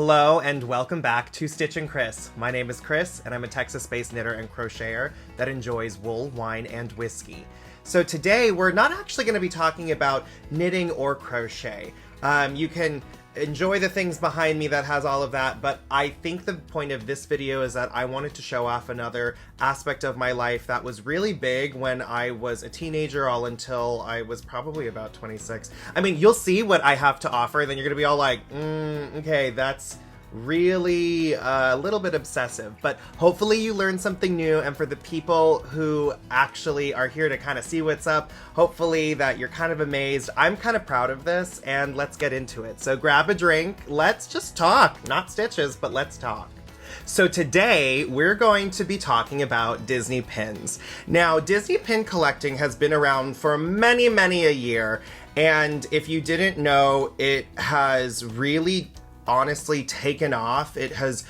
Hello and welcome back to Stitch and Chris. My name is Chris and I'm a Texas-based knitter and crocheter that enjoys wool, wine, and whiskey. So today we're not actually going to be talking about knitting or crochet. You can enjoy the things behind me that has all of that, but I think the point of this video is that I wanted to show off another aspect of my life that was really big when I was a teenager all until I was probably about 26. I mean, you'll see what I have to offer, then you're gonna be all like, okay, that's really a little bit obsessive, but hopefully you learned something new. And for the people who actually are here to kind of see what's up, hopefully that you're kind of amazed. I'm kind of proud of this, and let's get into it. So grab a drink, let's just talk. Not stitches, but let's talk. So today we're going to be talking about Disney pins. Now, Disney pin collecting has been around for many a year, and if you didn't know, it has really honestly taken off. It has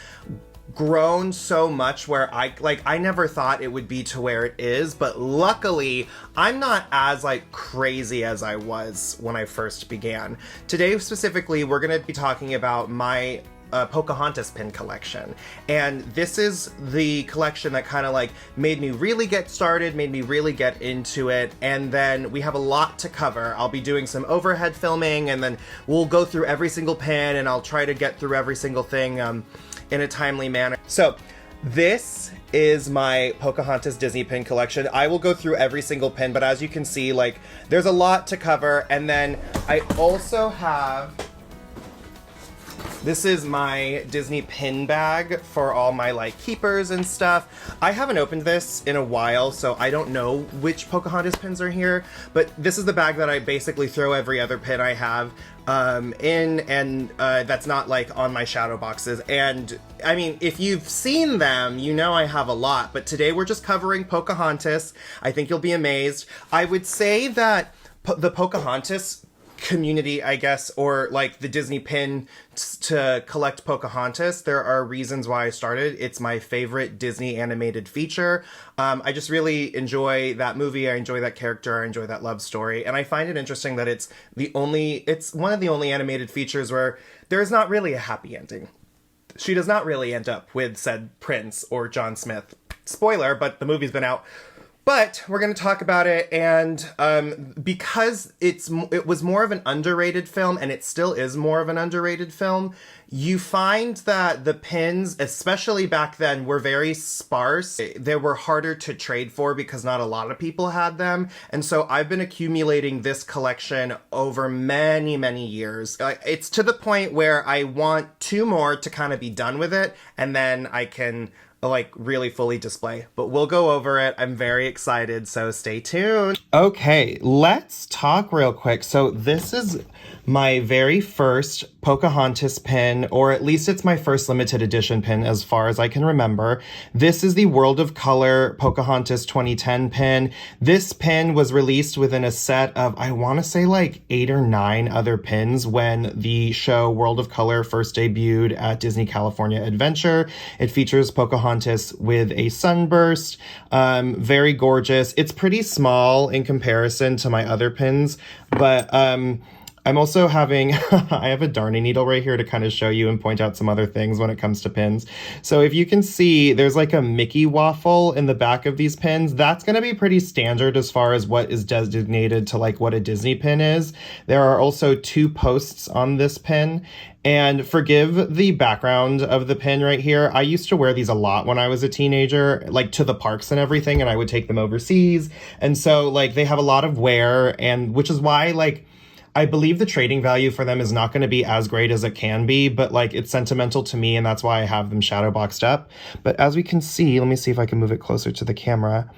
grown so much where I never thought it would be to where it is, but luckily I'm not as crazy as I was when I first began. Today specifically we're going to be talking about my Pocahontas pin collection, and this is the collection that kind of made me really get started, made me really get into it, and then we have a lot to cover. I'll be doing some overhead filming, and then we'll go through every single pin, and I'll try to get through every single thing in a timely manner. So this is my Pocahontas Disney pin collection. I will go through every single pin, but as you can see, there's a lot to cover, and then I also have this is my Disney pin bag for all my keepers and stuff. I haven't opened this in a while, so I don't know which Pocahontas pins are here, but this is the bag that I basically throw every other pin I have in, and that's not on my shadow boxes. And I mean, if you've seen them, you know I have a lot, but today we're just covering Pocahontas. I think you'll be amazed. I would say that the Pocahontas community, I guess, or the Disney pin to collect Pocahontas, there are reasons why I started. It's my favorite Disney animated feature. I just really enjoy that movie. I enjoy that character. I enjoy that love story. And I find it interesting that it's one of the only animated features where there's not really a happy ending. She does not really end up with said prince or John Smith. Spoiler, but the movie's been out. But we're going to talk about it, and because it was more of an underrated film, and it still is more of an underrated film, you find that the pins, especially back then, were very sparse. They were harder to trade for because not a lot of people had them, and so I've been accumulating this collection over many years. It's to the point where I want 2 more to kind of be done with it, and then I can really fully display, but we'll go over it. I'm very excited, so stay tuned. Okay, let's talk real quick. So this is my very first Pocahontas pin, or at least it's my first limited edition pin as far as I can remember. This is the World of Color Pocahontas 2010 pin. This pin was released within a set of, I want to say 8 or 9 other pins when the show World of Color first debuted at Disney California Adventure. It features Pocahontas with a sunburst, very gorgeous. It's pretty small in comparison to my other pins, but I'm also having, I have a darning needle right here to kind of show you and point out some other things when it comes to pins. So if you can see, there's a Mickey waffle in the back of these pins. That's going to be pretty standard as far as what is designated to what a Disney pin is. There are also 2 posts on this pin. And forgive the background of the pin right here. I used to wear these a lot when I was a teenager, to the parks and everything, and I would take them overseas. And so they have a lot of wear, and which is why I believe the trading value for them is not going to be as great as it can be, but it's sentimental to me, and that's why I have them shadow boxed up. But as we can see, let me see if I can move it closer to the camera.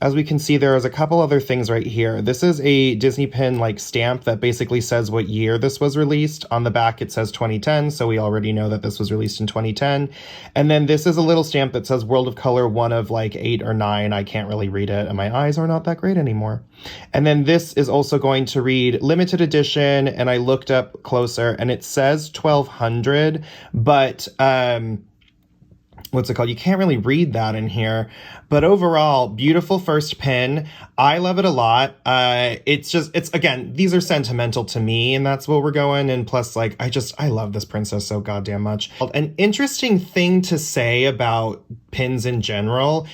As we can see, there is a couple other things right here. This is a Disney pin stamp that basically says what year this was released. On the back it says 2010, so we already know that this was released in 2010. And then this is a little stamp that says World of Color, one of 8 or 9. I can't really read it, and my eyes are not that great anymore. And then this is also going to read limited edition, and I looked up closer and it says 1200, but what's it called? You can't really read that in here, but overall, beautiful first pin. I love it a lot. It's again, these are sentimental to me, and that's where we're going. And plus, like, I love this princess so goddamn much. An interesting thing to say about pins in general,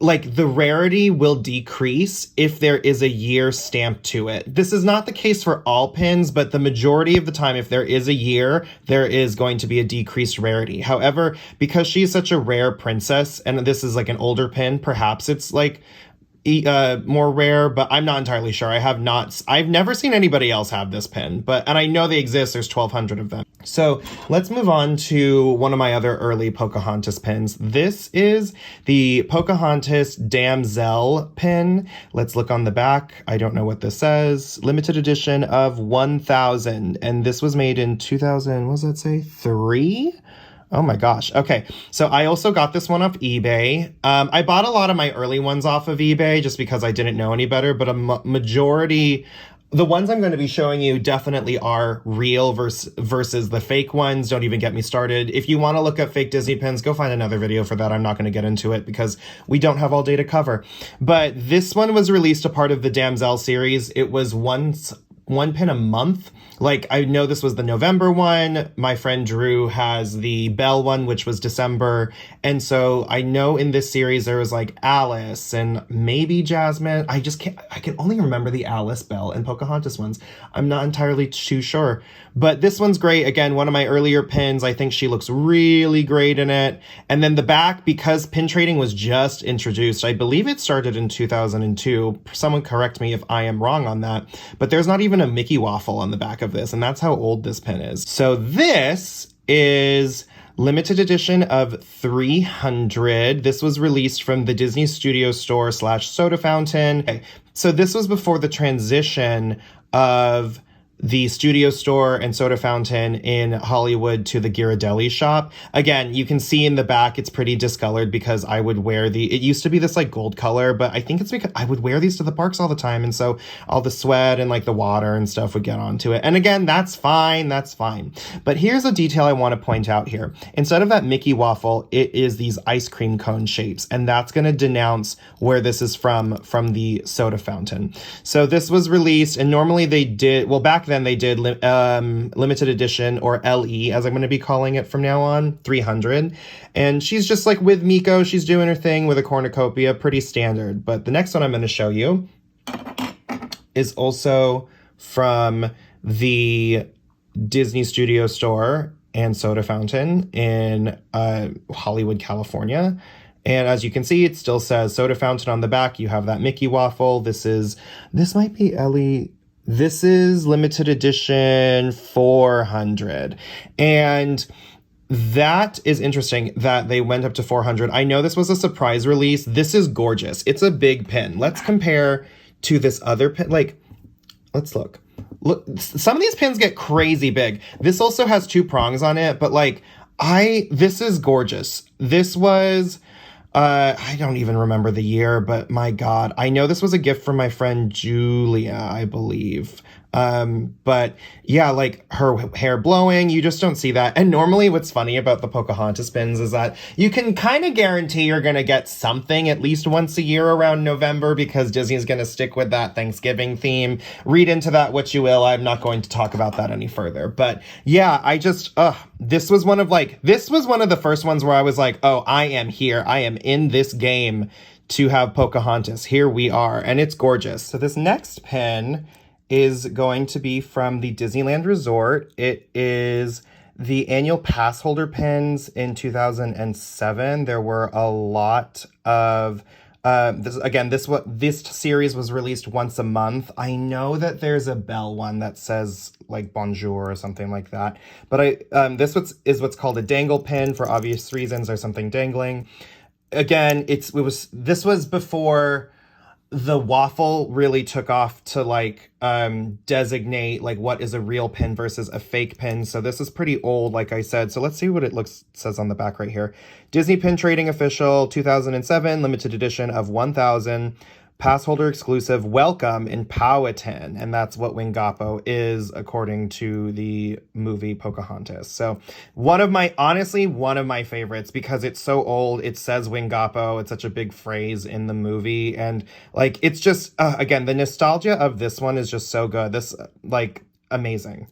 like the rarity will decrease if there is a year stamped to it. This is not the case for all pins, but the majority of the time, if there is a year, there is going to be a decreased rarity. However, because she's such a rare princess, and this is like an older pin, perhaps it's like more rare, but I'm not entirely sure. I've never seen anybody else have this pin, and I know they exist. There's 1,200 of them. So let's move on to one of my other early Pocahontas pins. This is the Pocahontas Damsel pin. Let's look on the back. I don't know what this says. Limited edition of 1,000. And this was made in 2000, what does that say? 3? Oh my gosh. Okay. So I also got this one off eBay. I bought a lot of my early ones off of eBay just because I didn't know any better, but a majority, the ones I'm going to be showing you definitely are real versus the fake ones. Don't even get me started. If you want to look up fake Disney pins, go find another video for that. I'm not going to get into it because we don't have all day to cover. But this one was released a part of the Damsel series. It was one pin a month. Like, I know this was the November one. My friend Drew has the Belle one, which was December. And so I know in this series there was like Alice and maybe Jasmine. I can only remember the Alice, Belle, and Pocahontas ones. I'm not entirely too sure. But this one's great. Again, one of my earlier pins. I think she looks really great in it. And then the back, because pin trading was just introduced, I believe it started in 2002. Someone correct me if I am wrong on that. But there's not even a Mickey waffle on the back of this, and that's how old this pin is. So this is limited edition of 300. This was released from the Disney Studio Store / soda fountain. Okay. So this was before the transition of the studio store and soda fountain in Hollywood to the Ghirardelli shop. Again, you can see in the back, it's pretty discolored because I would wear it used to be this like gold color, but I think it's because I would wear these to the parks all the time. And so all the sweat and like the water and stuff would get onto it. And again, that's fine. But here's a detail I want to point out here. Instead of that Mickey waffle, it is these ice cream cone shapes. And that's going to denounce where this is from the soda fountain. So this was released, and normally they did, well, back then they did limited edition, or LE as I'm going to be calling it from now on, 300. And she's just like with Miko, she's doing her thing with a cornucopia, pretty standard. But the next one I'm going to show you is also from the Disney Studio Store and soda fountain in Hollywood, California. And as you can see, it still says soda fountain on the back. You have that Mickey waffle. This might be LE. This is limited edition 400. And that is interesting that they went up to 400. I know this was a surprise release. This is gorgeous. It's a big pin. Let's compare to this other pin. Like, let's look. Look, some of these pins get crazy big. This also has 2 prongs on it, but like, this is gorgeous. This was, I don't even remember the year, but my God, I know this was a gift from my friend Julia, I believe. But yeah, like her hair blowing, you just don't see that. And normally what's funny about the Pocahontas pins is that you can kind of guarantee you're going to get something at least once a year around November, because Disney's going to stick with that Thanksgiving theme. Read into that what you will. I'm not going to talk about that any further. But yeah, this was one of the first ones where I was like, oh, I am here. I am in this game to have Pocahontas. Here we are. And it's gorgeous. So this next pin is going to be from the Disneyland Resort. It is the annual pass holder pins in 2007. There were a lot of this series was released once a month. I know that there's a Belle one that says like bonjour or something like that. But this is what's called a dangle pin for obvious reasons. There's something dangling. Again, this was before the waffle really took off to like designate like what is a real pin versus a fake pin. So this is pretty old, like I said. So let's see what it says on the back right here. Disney Pin Trading Official 2007 limited edition of 1,000 pass holder exclusive welcome in Powhatan. And that's what Wingapo is, according to the movie Pocahontas. So honestly, one of my favorites, because it's so old. It says Wingapo. It's such a big phrase in the movie. And like, it's just, again, the nostalgia of this one is just so good. This, like, amazing.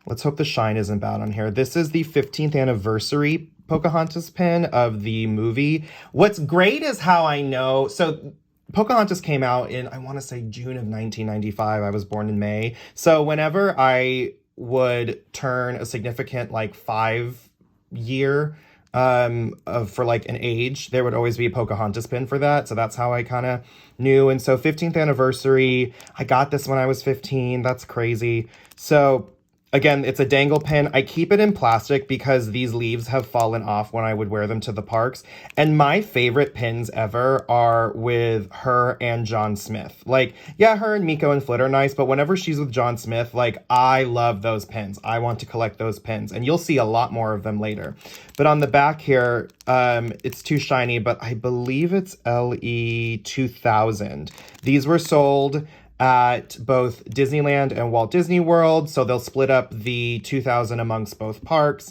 Let's hope the shine isn't bad on here. This is the 15th anniversary Pocahontas pin of the movie. What's great is how I know, so Pocahontas came out in, I want to say, June of 1995. I was born in May. So whenever I would turn a significant, like, 5-year for like an age, there would always be a Pocahontas pin for that. So that's how I kind of knew. And so 15th anniversary, I got this when I was 15. That's crazy. So again, it's a dangle pin. I keep it in plastic because these leaves have fallen off when I would wear them to the parks. And my favorite pins ever are with her and John Smith. Like, yeah, her and Miko and Flit are nice, but whenever she's with John Smith, like, I love those pins. I want to collect those pins. And you'll see a lot more of them later. But on the back here, it's too shiny, but I believe it's LE 2000. These were sold at both Disneyland and Walt Disney World, so they'll split up the 2000 amongst both parks.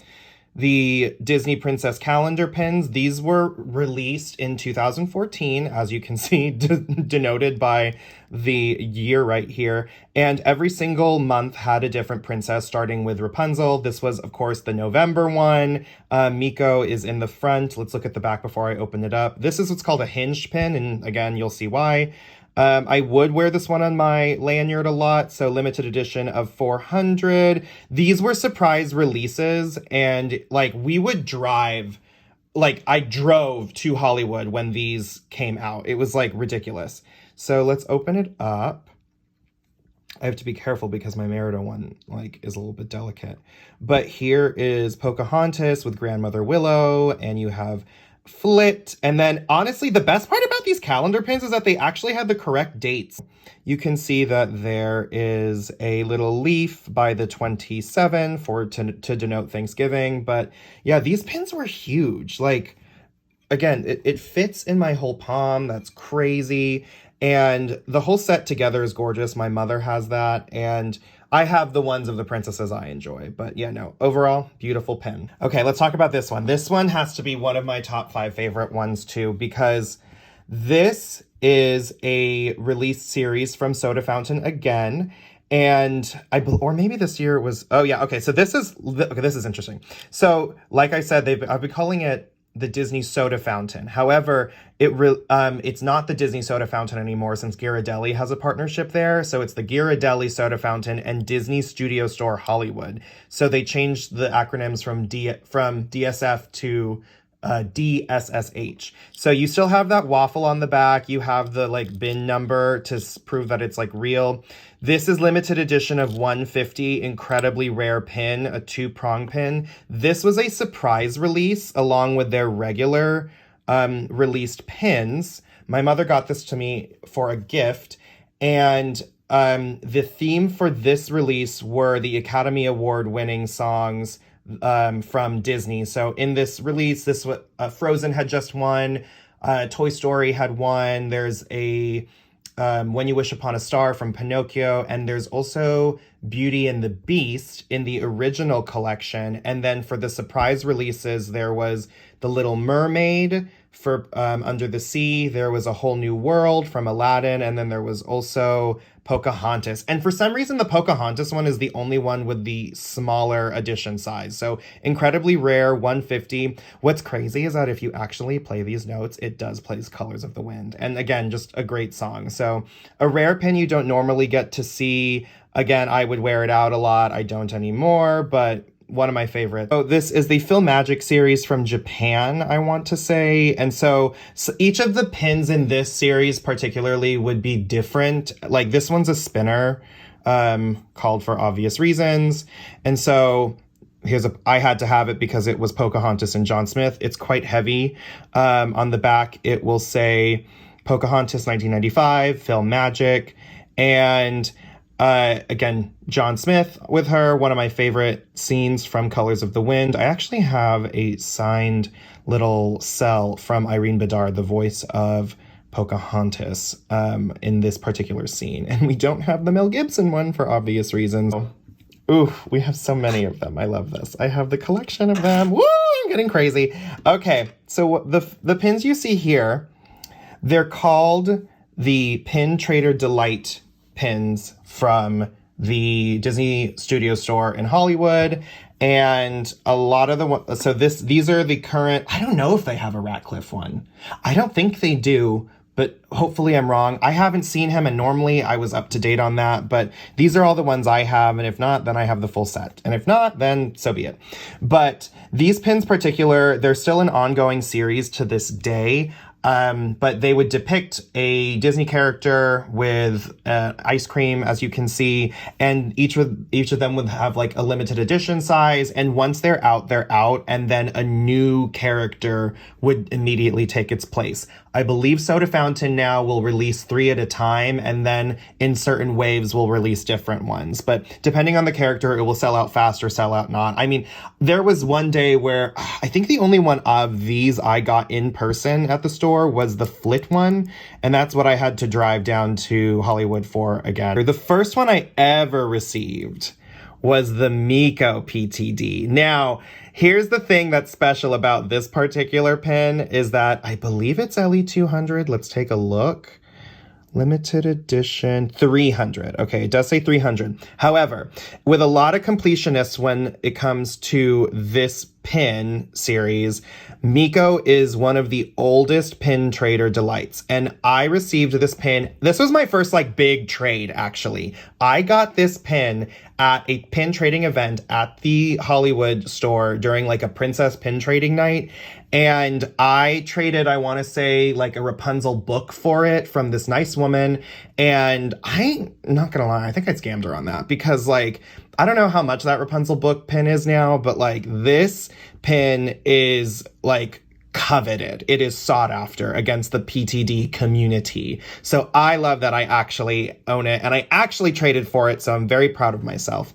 The Disney Princess Calendar pins, these were released in 2014, as you can see, denoted by the year right here. And every single month had a different princess, starting with Rapunzel. This was, of course, the November one. Miko is in the front. Let's look at the back before I open it up. This is what's called a hinged pin, and again, you'll see why. I would wear this one on my lanyard a lot, so limited edition of 400. These were surprise releases, and like we would drive, like I drove to Hollywood when these came out. It was like ridiculous. So let's open it up. I have to be careful because my Merida one like is a little bit delicate. But here is Pocahontas with Grandmother Willow, and you have Flit. And then honestly, the best part about these calendar pins is that they actually had the correct dates. You can see that there is a little leaf by the 27 to denote Thanksgiving. But yeah, these pins were huge. Like, again, it fits in my whole palm. That's crazy. And the whole set together is gorgeous. My mother has that, and I have the ones of the princesses I enjoy. But yeah, no, overall, beautiful pin. Okay, let's talk about this one. This one has to be one of my top 5 favorite ones too, because this is a release series from Soda Fountain again. And or maybe this year it was, oh yeah, okay, so this is interesting. So like I said, I've been calling it the Disney Soda Fountain. However, it's not the Disney Soda Fountain anymore since Ghirardelli has a partnership there. So it's the Ghirardelli Soda Fountain and Disney Studio Store Hollywood. So they changed the acronyms from DSF to DSSH. So you still have that waffle on the back. You have the like bin number to prove that it's like real. This is limited edition of 150, incredibly rare pin, a 2-prong pin. This was a surprise release along with their regular released pins. My mother got this to me for a gift, and the theme for this release were the Academy Award winning songs from Disney. So in this release, Frozen had just won, Toy Story had won, there's a When You Wish Upon a Star from Pinocchio, and there's also Beauty and the Beast in the original collection. And then for the surprise releases, there was The Little Mermaid for Under the Sea, there was A Whole New World from Aladdin, and then there was also Pocahontas. And for some reason, the Pocahontas one is the only one with the smaller edition size. So incredibly rare, 150. What's crazy is that if you actually play these notes, it does play Colors of the Wind. And again, just a great song. So a rare pin you don't normally get to see. Again, I would wear it out a lot. I don't anymore, but one of my favorites. So this is the Film Magic series from Japan, I want to say. And so each of the pins in this series particularly would be different. Like this one's a spinner, called for obvious reasons. And so I had to have it because it was Pocahontas and John Smith. It's quite heavy. On the back, it will say Pocahontas 1995, Film Magic, and again, John Smith with her, one of my favorite scenes from Colors of the Wind. I actually have a signed little cell from Irene Bedard, the voice of Pocahontas in this particular scene. And we don't have the Mel Gibson one for obvious reasons. Ooh, we have so many of them. I love this. I have the collection of them. Woo, I'm getting crazy. Okay, so the pins you see here, they're called the Pin Trader Delight pins from the Disney Studio Store in Hollywood. And a lot of these are the current, I don't know if they have a Ratcliffe one. I don't think they do, but hopefully I'm wrong. I haven't seen him, and normally I was up to date on that, but these are all the ones I have, and if not, then I have the full set. And if not, then so be it. But these pins particular, they're still an ongoing series to this day. But they would depict a Disney character with ice cream, as you can see, and each of them would have like a limited edition size. And once they're out, and then a new character would immediately take its place. I believe Soda Fountain now will release 3 at a time, and then in certain waves will release different ones. But depending on the character, it will sell out fast or sell out not. I mean, there was one day where I think the only one of these I got in person at the store was the Flit one, and that's what I had to drive down to Hollywood for again. The first one I ever received was the Miko PTD. Now, here's the thing that's special about this particular pin is that I believe it's LE200. Let's take a look. Limited edition 300. Okay, it does say 300. However, with a lot of completionists when it comes to this pin series, Miko is one of the oldest pin trader delights. And I received this pin. This was my first like big trade, actually. I got this pin at a pin trading event at the Hollywood store during like a princess pin trading night. And I traded, I want to say, like a Rapunzel book for it from this nice woman. And I'm not going to lie, I think I scammed her on that because like, I don't know how much that Rapunzel book pin is now, but like this pin is like coveted. It is sought after against the PTD community. So I love that I actually own it and I actually traded for it. So I'm very proud of myself.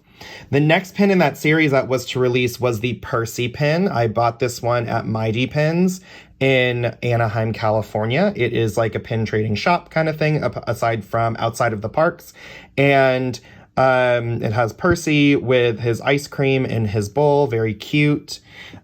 The next pin in that series that was to release was the Percy pin. I bought this one at Mighty Pins in Anaheim, California. It is like a pin trading shop kind of thing aside from outside of the parks. And it has Percy with his ice cream in his bowl. Very cute.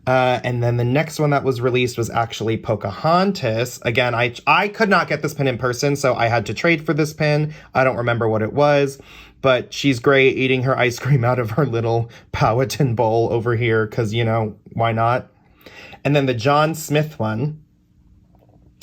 And then the next one that was released was actually Pocahontas. Again, I could not get this pin in person, so I had to trade for this pin. I don't remember what it was. But she's great eating her ice cream out of her little Powhatan bowl over here because, you know, why not? And then the John Smith one.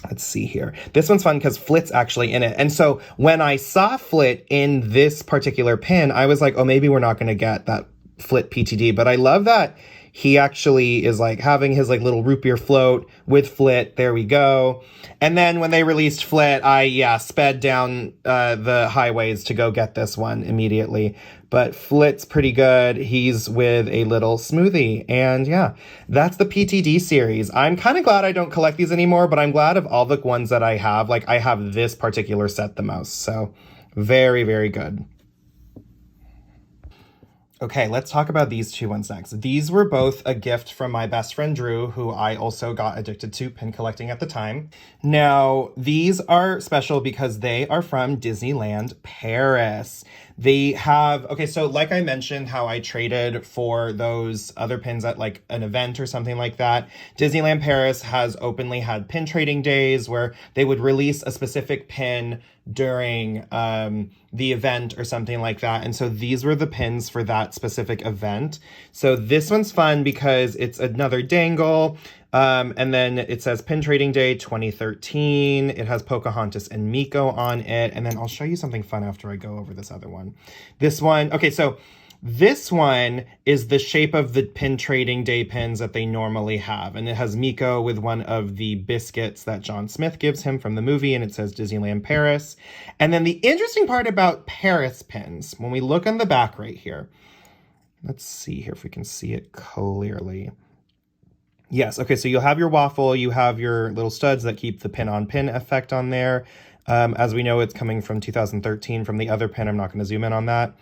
Let's see here. This one's fun because Flit's actually in it. And so when I saw Flit in this particular pin, I was like, oh, maybe we're not going to get that Flit PTD. But I love that he actually is like having his like little root beer float with Flit. There we go. And then when they released Flit, I sped down the highways to go get this one immediately. But Flit's pretty good. He's with a little smoothie. And yeah, that's the PTD series. I'm kind of glad I don't collect these anymore, but I'm glad of all the ones that I have. Like I have this particular set the most. So very, very good. Okay, let's talk about these two ones next. These were both a gift from my best friend Drew, who I also got addicted to pin collecting at the time. Now, these are special because they are from Disneyland Paris. They have, okay, so like I mentioned how I traded for those other pins at like an event or something like that, Disneyland Paris has openly had pin trading days where they would release a specific pin during the event or something like that. And so these were the pins for that specific event. So this one's fun because it's another dangle. And then it says Pin Trading Day 2013. It has Pocahontas and Miko on it. And then I'll show you something fun after I go over this other one. This one, okay, so this one is the shape of the Pin Trading Day pins that they normally have. And it has Miko with one of the biscuits that John Smith gives him from the movie. And it says Disneyland Paris. And then the interesting part about Paris pins, when we look on the back right here, let's see here if we can see it clearly. Yes, okay, so you'll have your waffle, you have your little studs that keep the pin-on-pin effect on there. As we know, it's coming from 2013 from the other pin. I'm not going to zoom in on that.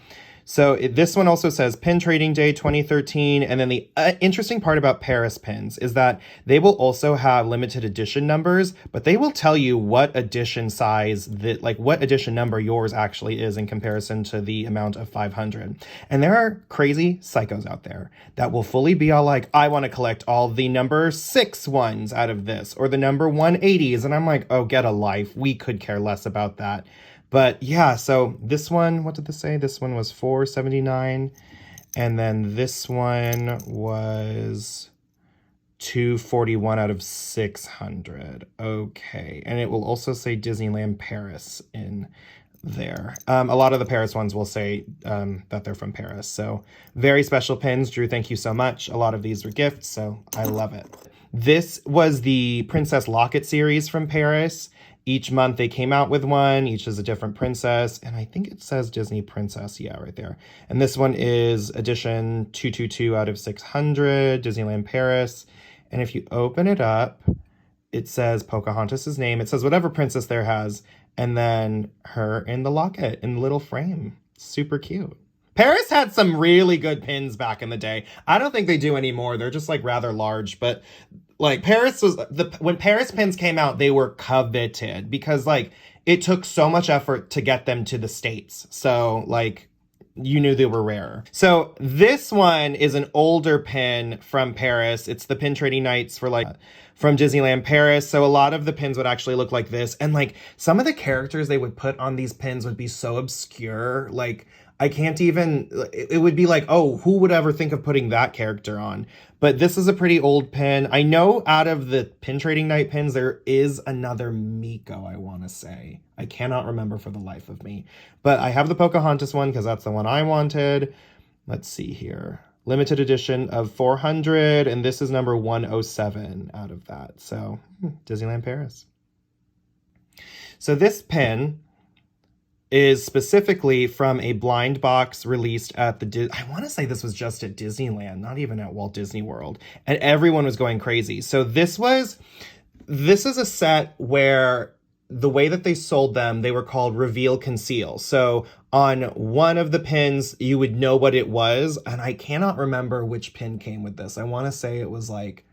So this one also says Pin Trading Day 2013. And then the interesting part about Paris pins is that they will also have limited edition numbers, but they will tell you what edition size that, like what edition number yours actually is in comparison to the amount of 500. And there are crazy psychos out there that will fully be all like, I want to collect all the number 6 ones out of this or the number 180s. And I'm like, oh, get a life. We could care less about that. But yeah, so this one, what did this say? This one was $4.79. And then this one was $2.41 out of 600. Okay. And it will also say Disneyland Paris in there. A lot of the Paris ones will say that they're from Paris. So very special pins. Drew, thank you so much. A lot of these were gifts, so I love it. This was the Princess Locket series from Paris. Each month they came out with one. Each is a different princess. And I think it says Disney Princess. Yeah, right there. And this one is edition 222 out of 600, Disneyland Paris. And if you open it up, it says Pocahontas' name. It says whatever princess there has. And then her in the locket, in the little frame. Super cute. Paris had some really good pins back in the day. I don't think they do anymore. They're just like rather large, but like Paris was when Paris pins came out, they were coveted because like it took so much effort to get them to the States. So like you knew they were rarer. So this one is an older pin from Paris. It's the Pin Trading Nights for like from Disneyland Paris. So a lot of the pins would actually look like this. And like some of the characters they would put on these pins would be so obscure. Like I can't even, it would be like, oh, who would ever think of putting that character on? But this is a pretty old pin. I know out of the Pin Trading Night pins, there is another Miko, I want to say. I cannot remember for the life of me. But I have the Pocahontas one because that's the one I wanted. Let's see here. Limited edition of 400, and this is number 107 out of that. So, Disneyland Paris. So this pin is specifically from a blind box released at the I want to say this was just at Disneyland, not even at Walt Disney World, and everyone was going crazy. So this is a set where the way that they sold them, they were called Reveal Conceal. So on one of the pins, you would know what it was, and I cannot remember which pin came with this. I want to say it was like,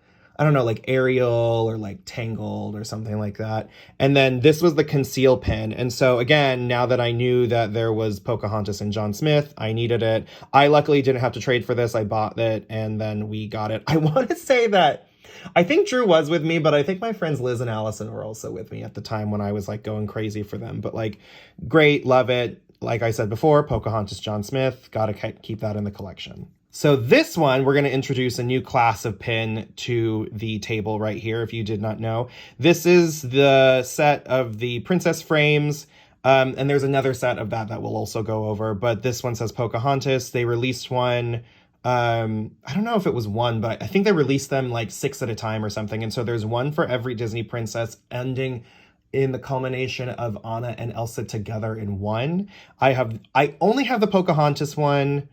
I don't know, like Ariel or like Tangled or something like that. And then this was the conceal pin. And so again, now that I knew that there was Pocahontas and John Smith, I needed it. I luckily didn't have to trade for this. I bought it and then we got it. I want to say that I think Drew was with me, but I think my friends Liz and Allison were also with me at the time when I was like going crazy for them. But like, great, love it. Like I said before, Pocahontas, John Smith, gotta keep that in the collection. So this one, we're going to introduce a new class of pin to the table right here, if you did not know. This is the set of the princess frames, and there's another set of that we'll also go over, but this one says Pocahontas. They released one, I don't know if it was one, but I think they released them like 6 at a time or something, and so there's one for every Disney princess, ending in the culmination of Anna and Elsa together in one. I only have the Pocahontas one.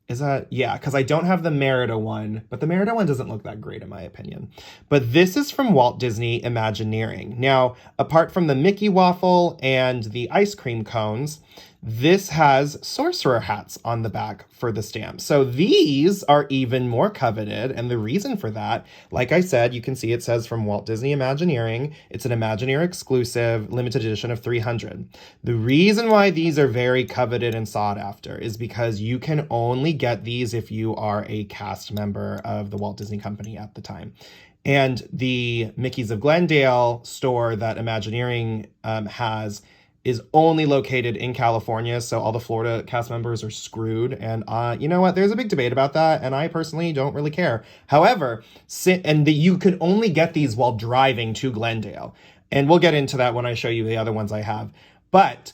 Is that, yeah, because I don't have the Merida one, but the Merida one doesn't look that great in my opinion. But this is from Walt Disney Imagineering. Now, apart from the Mickey waffle and the ice cream cones, this has sorcerer hats on the back for the stamp. So these are even more coveted. And the reason for that, like I said, you can see it says from Walt Disney Imagineering. It's an Imagineer exclusive limited edition of 300. The reason why these are very coveted and sought after is because you can only get these if you are a cast member of the Walt Disney Company at the time. And the Mickey's of Glendale store that Imagineering has is only located in California, so all the Florida cast members are screwed. And you know what? There's a big debate about that, and I personally don't really care. However, you could only get these while driving to Glendale. And we'll get into that when I show you the other ones I have. But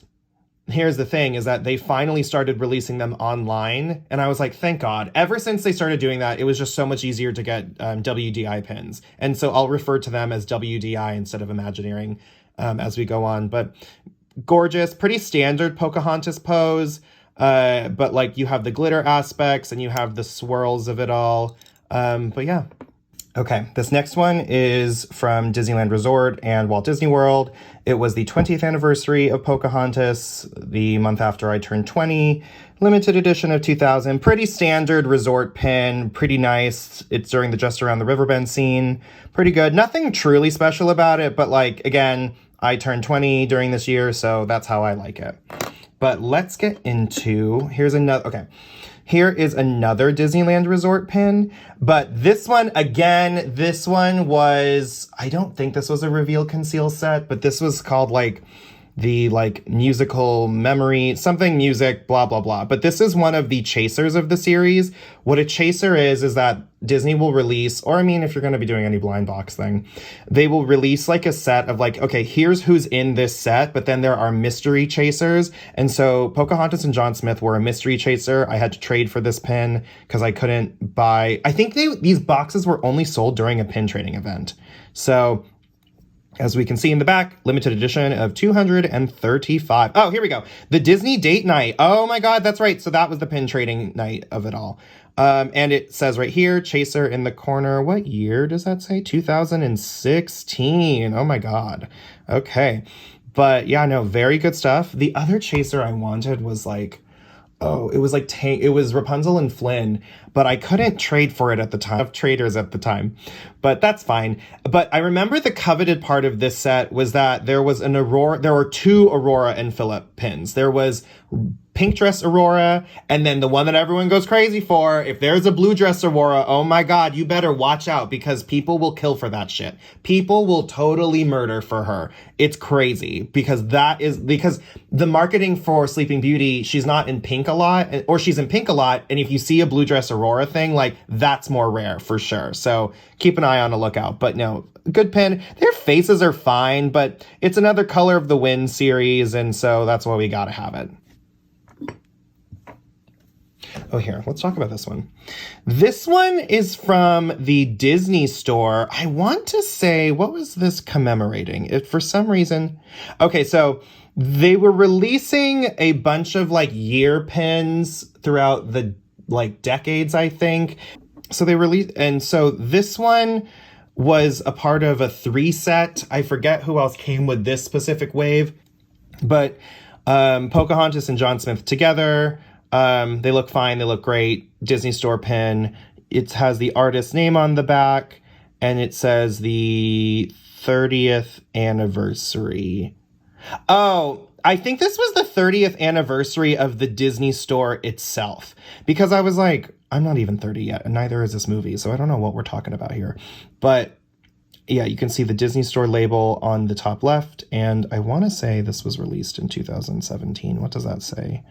here's the thing, is that they finally started releasing them online, and I was like, thank God. Ever since they started doing that, it was just so much easier to get WDI pins. And so I'll refer to them as WDI instead of Imagineering as we go on. But gorgeous, pretty standard Pocahontas pose, but like you have the glitter aspects and you have the swirls of it all. But yeah. Okay, this next one is from Disneyland Resort and Walt Disney World. It was the 20th anniversary of Pocahontas, the month after I turned 20. Limited edition of 2000. Pretty standard resort pin, pretty nice. It's during the Just Around the Riverbend scene. Pretty good. Nothing truly special about it, but like, again, I turned 20 during this year, so that's how I like it. But let's get into, here's another, okay. Here is another Disneyland Resort pin, but this one, again, this one was, I don't think this was a reveal conceal set, but this was called like the like musical memory, something music, blah, blah, blah. But this is one of the chasers of the series. What a chaser is that Disney will release, or I mean, if you're going to be doing any blind box thing, they will release like a set of like, okay, here's who's in this set, but then there are mystery chasers. And so Pocahontas and John Smith were a mystery chaser. I had to trade for this pin because I couldn't buy, I think these boxes were only sold during a pin trading event. So as we can see in the back, limited edition of 235. Oh, here we go. The Disney date night. Oh my God, that's right. So that was the pin trading night of it all. And it says right here, Chaser in the corner. What year does that say? 2016. Oh my God. Okay. But yeah, no, very good stuff. The other Chaser I wanted was like, oh, it was like it was Rapunzel and Flynn, but I couldn't trade for it at the time. Of traders at the time, but that's fine. But I remember the coveted part of this set was that there was an Aurora. There were two Aurora and Philip pins. There was pink dress Aurora, and then the one that everyone goes crazy for. If there's a blue dress Aurora, oh my God, you better watch out because people will kill for that shit. People will totally murder for her. It's crazy because the marketing for Sleeping Beauty, she's not in pink a lot, or she's in pink a lot. And if you see a blue dress Aurora thing, like that's more rare for sure. So keep an eye on a lookout. But no, good pin. Their faces are fine, but it's another Color of the Wind series. And so that's why we got to have it. Oh, here, let's talk about this one. This one is from the Disney store. I want to say, what was this commemorating? It, for some reason, okay, so they were releasing a bunch of like year pins throughout the like decades, I think. So they released, and so this one was a part of a 3 set. I forget who else came with this specific wave, but Pocahontas and John Smith together. They look fine. They look great. Disney store pin. It has the artist's name on the back, and it says the 30th anniversary. Oh, I think this was the 30th anniversary of the Disney store itself, because I was like, I'm not even 30 yet, and neither is this movie, so I don't know what we're talking about here. But yeah, you can see the Disney store label on the top left, and I want to say this was released in 2017. What does that say?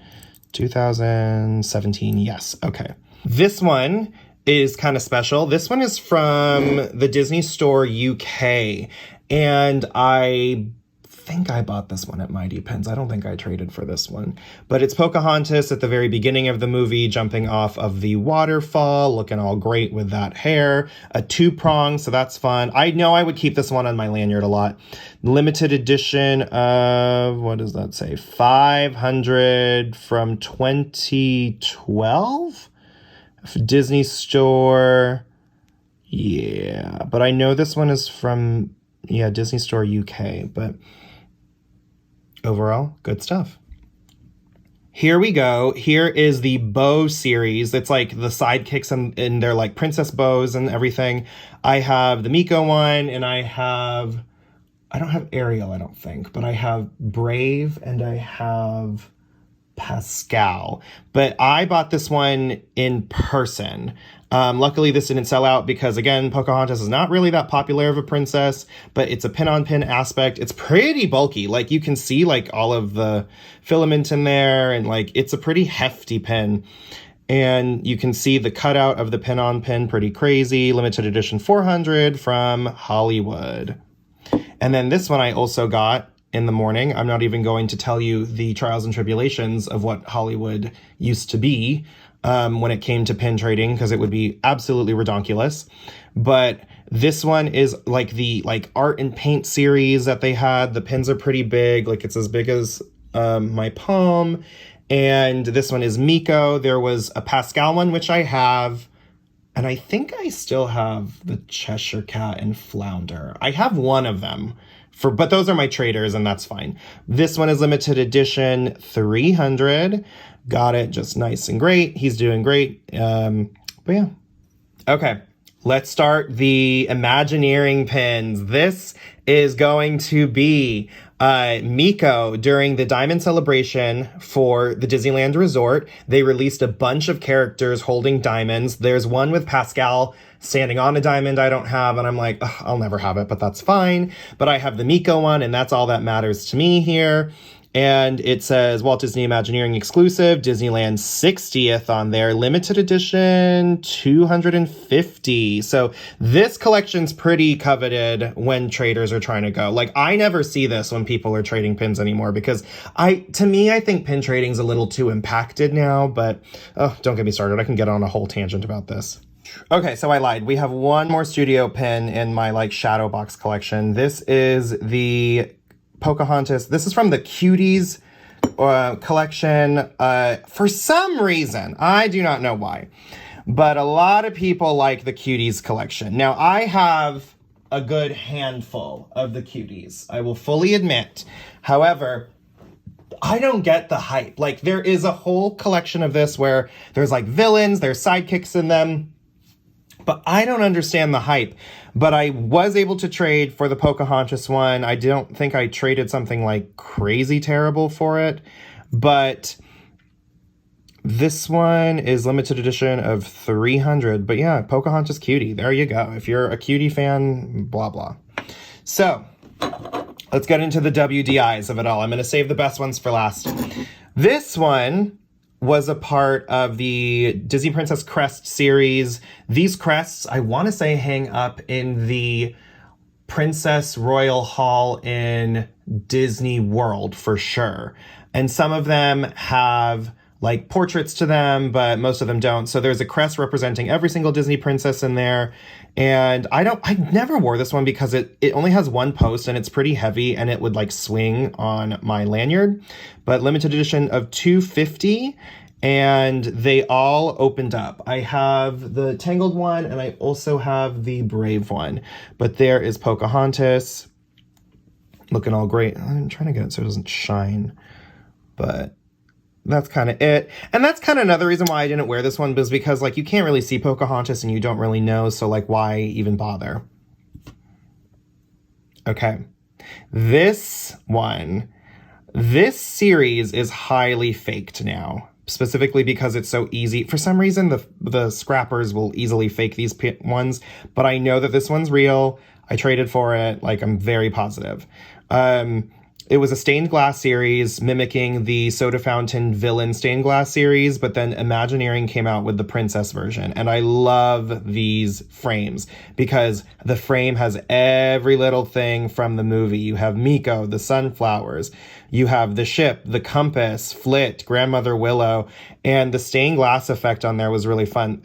2017, yes. Okay. This one is kind of special. This one is from the Disney Store UK, and I think I bought this one at Mighty Pins. I don't think I traded for this one, but it's Pocahontas at the very beginning of the movie, jumping off of the waterfall, looking all great with that hair, a 2-prong, so that's fun. I know I would keep this one on my lanyard a lot. Limited edition of, what does that say? 500 from 2012? Disney Store. Yeah, but I know this one is from, yeah, Disney Store UK, but overall, good stuff. Here we go. Here is the bow series. It's like the sidekicks and they're like princess bows and everything. I have the Miko one, and I don't have Ariel, I don't think, but I have Brave and I have Pascal. But I bought this one in person. Luckily, this didn't sell out because, again, Pocahontas is not really that popular of a princess, but it's a pin-on-pin aspect. It's pretty bulky. Like, you can see, like, all of the filament in there, and, like, it's a pretty hefty pin. And you can see the cutout of the pin-on-pin, pretty crazy. Limited edition 400 from Hollywood. And then this one I also got in the morning. I'm not even going to tell you the trials and tribulations of what Hollywood used to be when it came to pin trading, because it would be absolutely redonkulous. But this one is like the art and paint series that they had. The pins are pretty big, like it's as big as my palm. And this one is Miko. There was a Pascal one, which I have. And I think I still have the Cheshire Cat and Flounder. I have one of them, but those are my traders, and that's fine. This one is limited edition 300. Got it just nice and great. He's doing great. But yeah. Okay, let's start the Imagineering pins. This is going to be Miko. During the Diamond Celebration for the Disneyland Resort, they released a bunch of characters holding diamonds. There's one with Pascal standing on a diamond I don't have, and I'm like, I'll never have it, but that's fine. But I have the Miko one, and that's all that matters to me here. And it says Walt Disney Imagineering exclusive, Disneyland 60th on there, limited edition 250. So this collection's pretty coveted when traders are trying to go. Like, I never see this when people are trading pins anymore because to me, I think pin trading's a little too impacted now, but don't get me started. I can get on a whole tangent about this. Okay, so I lied. We have one more studio pin in my shadow box collection. This is the Pocahontas. This is from the Cuties collection. For some reason, I do not know why, but a lot of people like the Cuties collection. Now, I have a good handful of the Cuties, I will fully admit. However, I don't get the hype. Like, there is a whole collection of this where there's villains, there's sidekicks in them, but I don't understand the hype. But I was able to trade for the Pocahontas one. I don't think I traded something crazy terrible for it. But this one is limited edition of 300. But yeah, Pocahontas Cutie. There you go. If you're a Cutie fan, blah, blah. So let's get into the WDIs of it all. I'm going to save the best ones for last. This one was a part of the Disney Princess Crest series. These crests, I want to say, hang up in the Princess Royal Hall in Disney World for sure. And some of them have portraits to them, but most of them don't. So there's a crest representing every single Disney princess in there. And I never wore this one because it only has one post and it's pretty heavy and it would swing on my lanyard. But limited edition of 250, and they all opened up. I have the Tangled one and I also have the Brave one. But there is Pocahontas looking all great. I'm trying to get it so it doesn't shine, but that's kind of it. And that's kind of another reason why I didn't wear this one, was because you can't really see Pocahontas and you don't really know. So why even bother? Okay. This series is highly faked now, specifically because it's so easy. For some reason, the scrappers will easily fake these ones, but I know that this one's real. I traded for it. I'm very positive. It was a stained glass series mimicking the soda fountain villain stained glass series, but then Imagineering came out with the princess version. And I love these frames because the frame has every little thing from the movie. You have Miko, the sunflowers, you have the ship, the compass, Flit, Grandmother Willow, and the stained glass effect on there was really fun.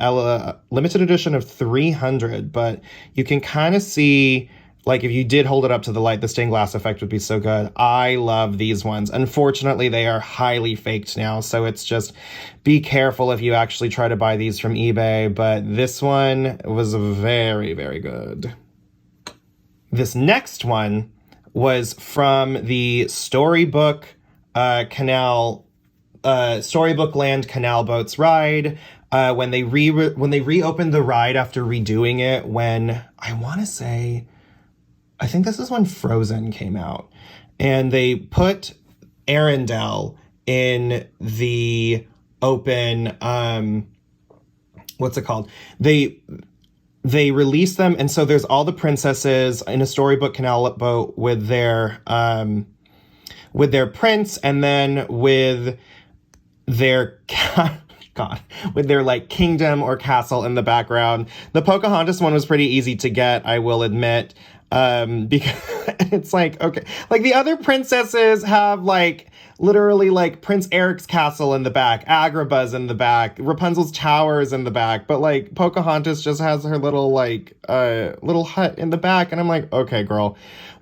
Limited edition of 300, but you can kind of see, if you did hold it up to the light, the stained glass effect would be so good. I love these ones. Unfortunately, they are highly faked now, so it's just be careful if you actually try to buy these from eBay, but this one was very, very good. This next one was from the Storybook Storybook Land Canal Boats ride. When they reopened the ride after redoing it, I think this is when Frozen came out, and they put Arendelle in the open, what's it called? They released them, and so there's all the princesses in a Storybook Canal boat with their prince, and then with their with their kingdom or castle in the background. The Pocahontas one was pretty easy to get, I will admit. Because it's okay. The other princesses have literally Prince Eric's castle in the back, Agrabah's in the back, Rapunzel's tower is in the back, but Pocahontas just has her little little hut in the back, and I'm okay, girl.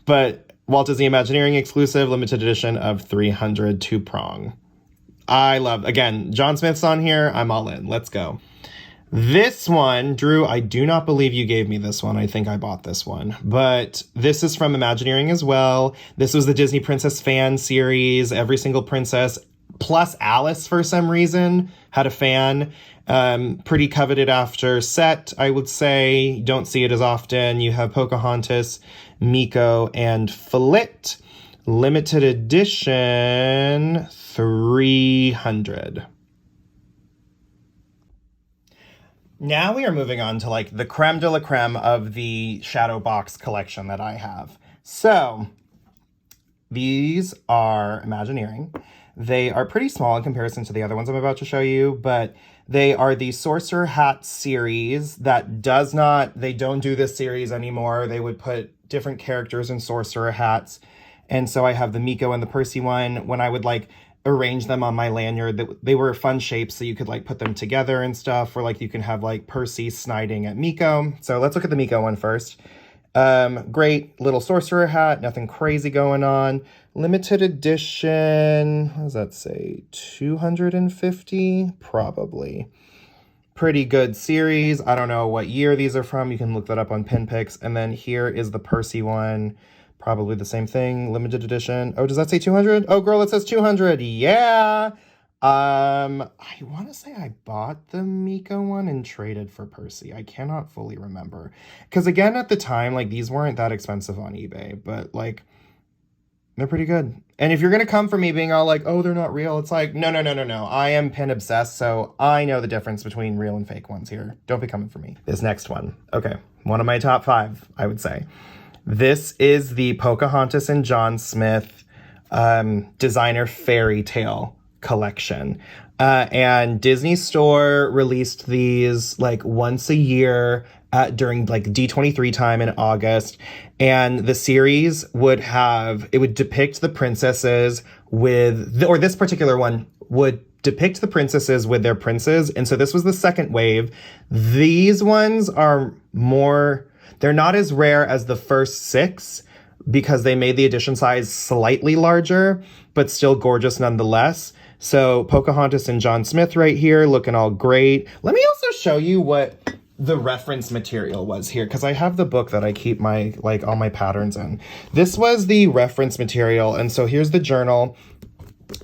But Walt Disney Imagineering exclusive, limited edition of 300 2-prong. I love, again, John Smith's on here. I'm all in. Let's go. This one, Drew, I do not believe you gave me this one. I think I bought this one. But this is from Imagineering as well. This was the Disney Princess fan series. Every single princess, plus Alice for some reason, had a fan. Pretty coveted after set, I would say. Don't see it as often. You have Pocahontas, Miko, and Flit. Limited edition, 300. Now we are moving on to like the creme de la creme of the shadow box collection that I have. So these are Imagineering. They are pretty small in comparison to the other ones I'm about to show you, but they are the Sorcerer Hat series that they don't do this series anymore. They would put different characters in sorcerer hats. And so I have the Miko and the Percy one. When I would like arrange them on my lanyard, they were fun shapes, so you could like put them together and stuff, or like you can have like Percy sniding at Miko. So let's look at the Miko one first. Great little sorcerer hat, nothing crazy going on. Limited edition, what does that say? 250? Probably. Pretty good series. I don't know what year these are from. You can look that up on Pinpicks. And then here is the Percy one. Probably the same thing, limited edition. Oh, does that say 200? Oh, girl, it says 200. Yeah. I want to say I bought the Miko one and traded for Percy. I cannot fully remember. Because again, at the time, like these weren't that expensive on eBay, but like they're pretty good. And if you're going to come for me being all like, oh, they're not real, it's like, no. I am pin obsessed, so I know the difference between real and fake ones here. Don't be coming for me. This next one. Okay, one of my top 5, I would say. This is the Pocahontas and John Smith designer fairy tale collection. And Disney Store released these like once a year during like D23 time in August. And the series would depict the princesses or this particular one would depict the princesses with their princes. And so this was the second wave. These ones are they're not as rare as the first 6 because they made the edition size slightly larger, but still gorgeous nonetheless. So Pocahontas and John Smith right here, looking all great. Let me also show you what the reference material was here, because I have the book that I keep all my patterns in. This was the reference material, and so here's the journal.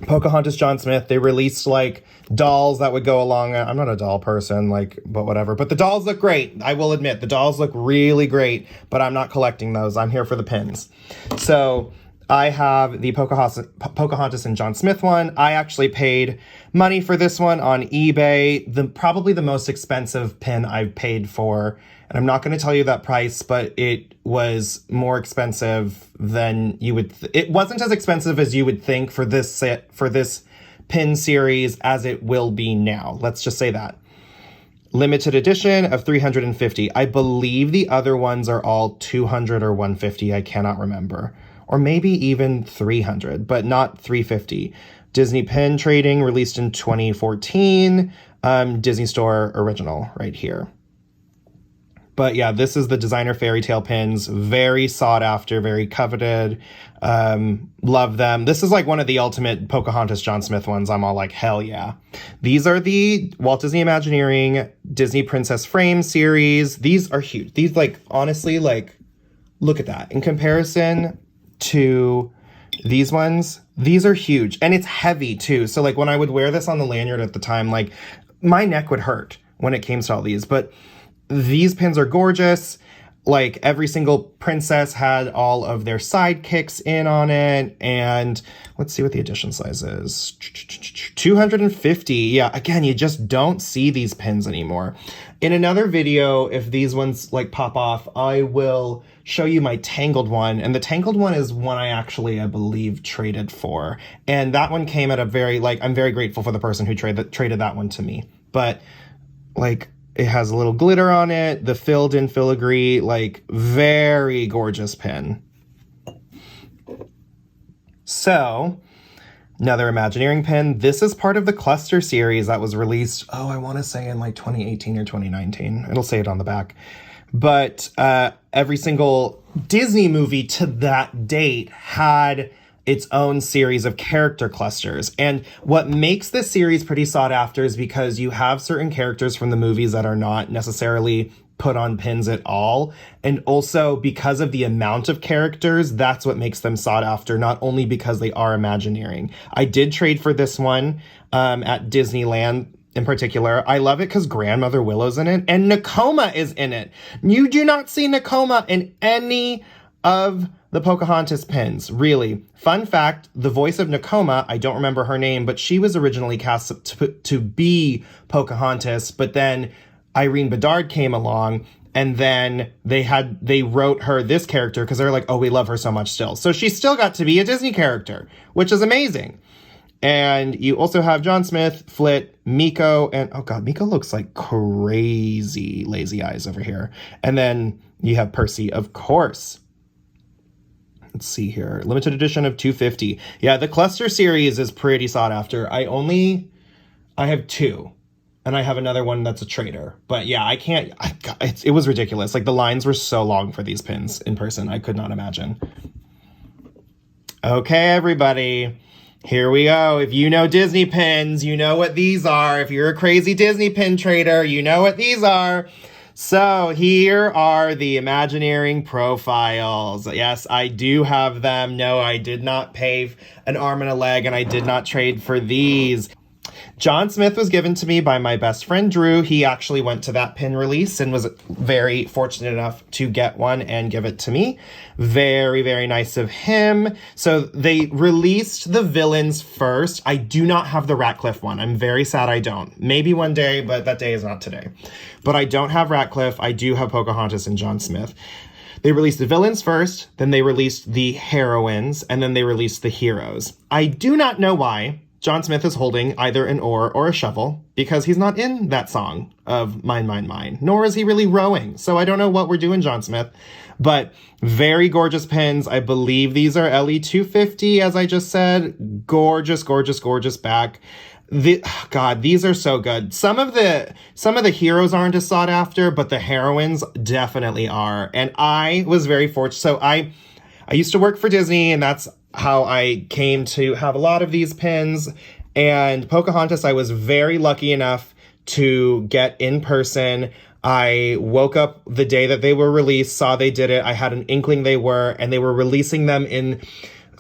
Pocahontas, John Smith, they released like dolls that would go along. I'm not a doll person, but whatever. But the dolls look great. I will admit, the dolls look really great, but I'm not collecting those. I'm here for the pins. So I have the Pocahontas and John Smith one. I actually paid money for this one on eBay. Probably the most expensive pin I've paid for. And I'm not going to tell you that price, but it was more expensive than you would. It wasn't as expensive as you would think for this pin series as it will be now. Let's just say that. Limited edition of 350. I believe the other ones are all 200 or 150. I cannot remember. Or maybe even 300, but not 350. Disney Pin Trading, released in 2014. Disney Store original right here. But yeah, this is the designer fairy tale pins. Very sought after, very coveted. Love them. This is like one of the ultimate Pocahontas John Smith ones. I'm all like, hell yeah. These are the Walt Disney Imagineering Disney Princess Frame series. These are huge. These honestly, look at that. In comparison to these ones, these are huge. And it's heavy too. So when I would wear this on the lanyard at the time, my neck would hurt when it came to all these. But these pins are gorgeous. Every single princess had all of their sidekicks in on it. And let's see what the edition size is. 250. Yeah, again, you just don't see these pins anymore. In another video, if these ones pop off, I will show you my Tangled one. And the Tangled one is one I believe, traded for. And that one came at a very, I'm very grateful for the person who traded that one to me. But, it has a little glitter on it, the filled in filigree, very gorgeous pin. So, another Imagineering pin. This is part of the Cluster series that was released, I want to say in 2018 or 2019. It'll say it on the back. But every single Disney movie to that date had its own series of character clusters. And what makes this series pretty sought after is because you have certain characters from the movies that are not necessarily put on pins at all. And also because of the amount of characters, that's what makes them sought after, not only because they are Imagineering. I did trade for this one at Disneyland in particular. I love it because Grandmother Willow's in it and Nakoma is in it. You do not see Nakoma in any of the Pocahontas pins, really. Fun fact, the voice of Nakoma, I don't remember her name, but she was originally cast to be Pocahontas, but then Irene Bedard came along and then they wrote her this character because they're like, oh, we love her so much still. So she still got to be a Disney character, which is amazing. And you also have John Smith, Flit, Miko, and oh god, Miko looks like crazy lazy eyes over here. And then you have Percy, of course. Let's see here. Limited edition of 250. Yeah, the cluster series is pretty sought after. I have two. And I have another one that's a trader. But yeah, it was ridiculous. Like the lines were so long for these pins in person. I could not imagine. Okay, everybody. Here we go. If you know Disney pins, you know what these are. If you're a crazy Disney pin trader, you know what these are. So here are the Imagineering profiles. Yes, I do have them. No, I did not pay an arm and a leg, and I did not trade for these. John Smith was given to me by my best friend, Drew. He actually went to that pin release and was very fortunate enough to get one and give it to me. Very, very nice of him. So they released the villains first. I do not have the Ratcliffe one. I'm very sad I don't. Maybe one day, but that day is not today. But I don't have Ratcliffe. I do have Pocahontas and John Smith. They released the villains first, then they released the heroines, and then they released the heroes. I do not know why John Smith is holding either an oar or a shovel because he's not in that song of Mine, Mine, Mine, nor is he really rowing. So I don't know what we're doing, John Smith, but very gorgeous pins. I believe these are LE 250, as I just said. Gorgeous, gorgeous, gorgeous back. God, these are so good. Some of the heroes aren't as sought after, but the heroines definitely are. And I was very fortunate. So I used to work for Disney, and that's how I came to have a lot of these pins. And Pocahontas, I was very lucky enough to get in person. I woke up the day that they were released, saw they did it. I had an inkling they were, and they were releasing them in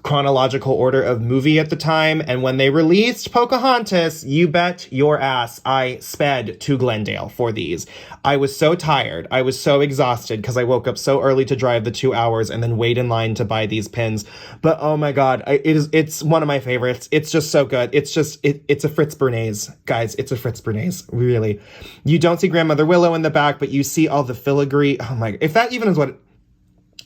chronological order of movie at the time. And when they released Pocahontas, you bet your ass I sped to Glendale for these. I was so tired. I was so exhausted because I woke up so early to drive the 2 hours and then wait in line to buy these pins. But oh my God, it's one of my favorites. It's just so good. It's a Fritz Bernays, guys. It's a Fritz Bernays, really. You don't see Grandmother Willow in the back, but you see all the filigree. Oh my, if that even is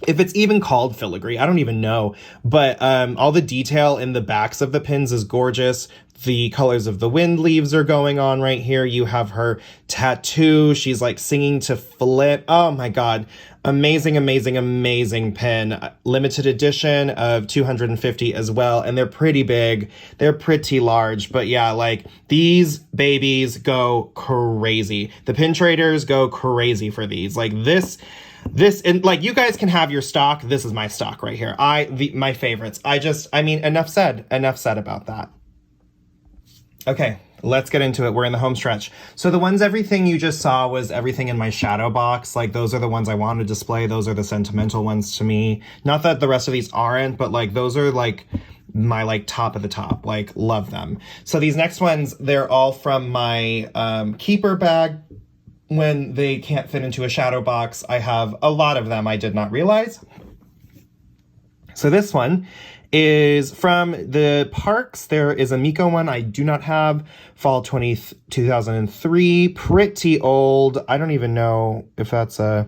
if it's even called filigree, I don't even know. But all the detail in the backs of the pins is gorgeous. The colors of the wind leaves are going on right here. You have her tattoo. She's like singing to Flit. Oh my God. Amazing, amazing, amazing pin. Limited edition of 250 as well. And they're pretty big. They're pretty large. But yeah, like these babies go crazy. The pin traders go crazy for these. Like this, and like you guys can have your stock. This is my stock right here. My favorites. Enough said about that. Okay, let's get into it. We're in the home stretch. So the ones, everything you just saw was everything in my shadow box. Like those are the ones I want to display. Those are the sentimental ones to me. Not that the rest of these aren't, but like those are like my like top of the top, like love them. So these next ones, they're all from my keeper bag. When they can't fit into a shadow box, I have a lot of them I did not realize. So this one is from the parks. There is a Miko one I do not have. Fall 2003. Pretty old. I don't even know if that's a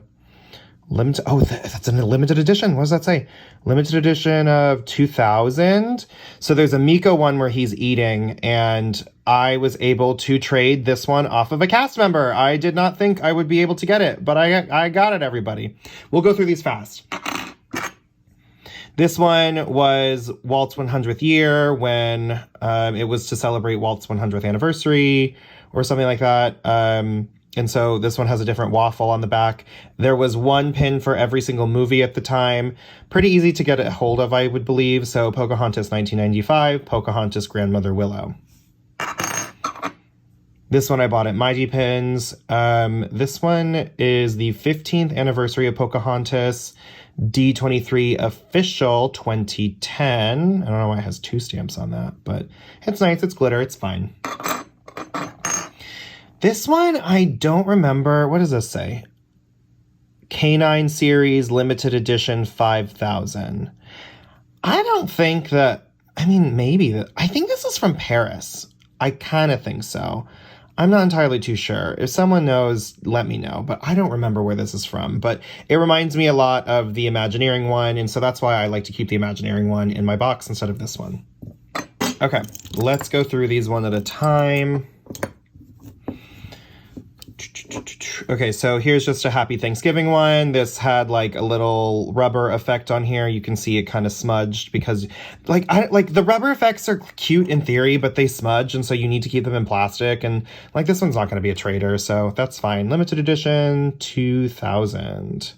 limited. Oh, that's a limited edition. What does that say? Limited edition of 2000. So there's a Miko one where he's eating, and I was able to trade this one off of a cast member. I did not think I would be able to get it, but I got it, everybody. We'll go through these fast. This one was Walt's 100th year when it was to celebrate Walt's 100th anniversary or something like that. And so this one has a different waffle on the back. There was one pin for every single movie at the time. Pretty easy to get a hold of, I would believe. So Pocahontas 1995, Pocahontas Grandmother Willow. This one I bought at Mighty Pins. This one is the 15th anniversary of Pocahontas, D23 official 2010. I don't know why it has 2 stamps on that, but it's nice. It's glitter. It's fine. This one, I don't remember. What does this say? Canine Series Limited Edition 5000. I don't think that, I mean, maybe. I think this is from Paris. I kind of think so. I'm not entirely too sure. If someone knows, let me know. But I don't remember where this is from. But it reminds me a lot of the Imagineering one. And so that's why I like to keep the Imagineering one in my box instead of this one. Okay, let's go through these one at a time. Okay, so here's just a Happy Thanksgiving one. This had like a little rubber effect on here. You can see it kind of smudged because like the rubber effects are cute in theory, but they smudge, and so you need to keep them in plastic. And like this one's not going to be a trader, so that's fine. Limited edition 2000.